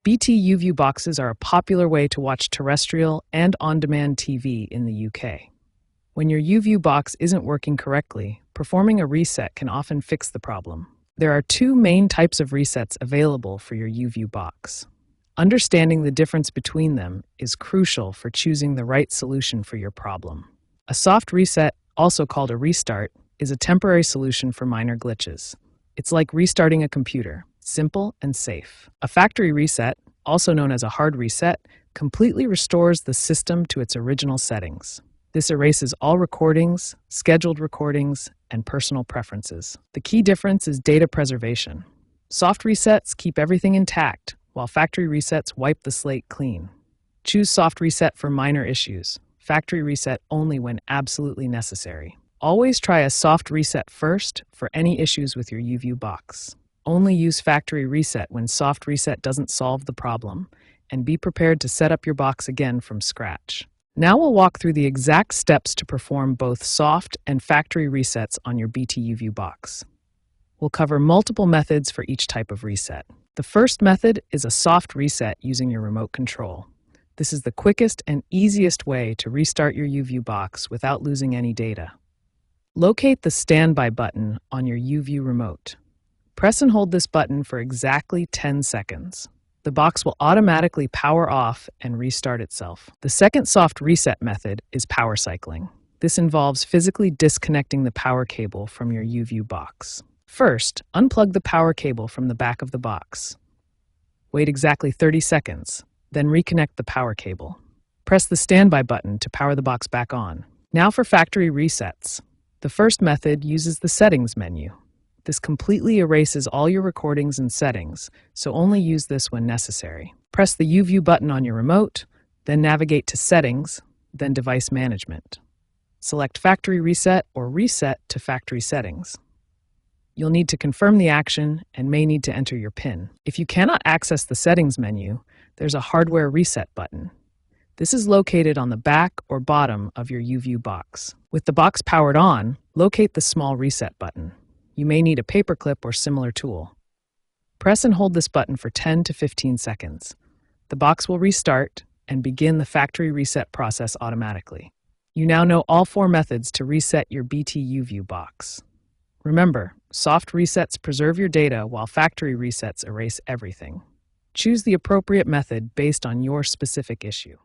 BT YouView boxes are a popular way to watch terrestrial and on-demand TV in the UK. When your YouView box isn't working correctly, performing a reset can often fix the problem. There are two main types of resets available for your YouView box. Understanding the difference between them is crucial for choosing the right solution for your problem. A soft reset, also called a restart, is a temporary solution for minor glitches. It's like restarting a computer, simple and safe. A factory reset, also known as a hard reset, completely restores the system to its original settings. This erases all recordings, scheduled recordings, and personal preferences. The key difference is data preservation. Soft resets keep everything intact, while factory resets wipe the slate clean. Choose soft reset for minor issues, factory reset only when absolutely necessary. Always try a soft reset first for any issues with your YouView box. Only use factory reset when soft reset doesn't solve the problem, and be prepared to set up your box again from scratch. Now we'll walk through the exact steps to perform both soft and factory resets on your BT YouView box. We'll cover multiple methods for each type of reset. The first method is a soft reset using your remote control. This is the quickest and easiest way to restart your YouView box without losing any data. Locate the standby button on your YouView remote. Press and hold this button for exactly 10 seconds. The box will automatically power off and restart itself. The second soft reset method is power cycling. This involves physically disconnecting the power cable from your YouView box. First, unplug the power cable from the back of the box. Wait exactly 30 seconds, then reconnect the power cable. Press the standby button to power the box back on. Now for factory resets. The first method uses the settings menu. This completely erases all your recordings and settings, so only use this when necessary. Press the YouView button on your remote, then navigate to Settings, then Device Management. Select Factory Reset or Reset to Factory Settings. You'll need to confirm the action and may need to enter your PIN. If you cannot access the Settings menu, there's a Hardware Reset button. This is located on the back or bottom of your YouView box. With the box powered on, locate the small reset button. You may need a paperclip or similar tool. Press and hold this button for 10 to 15 seconds. The box will restart and begin the factory reset process automatically. You now know all four methods to reset your BT YouView box. Remember, soft resets preserve your data while factory resets erase everything. Choose the appropriate method based on your specific issue.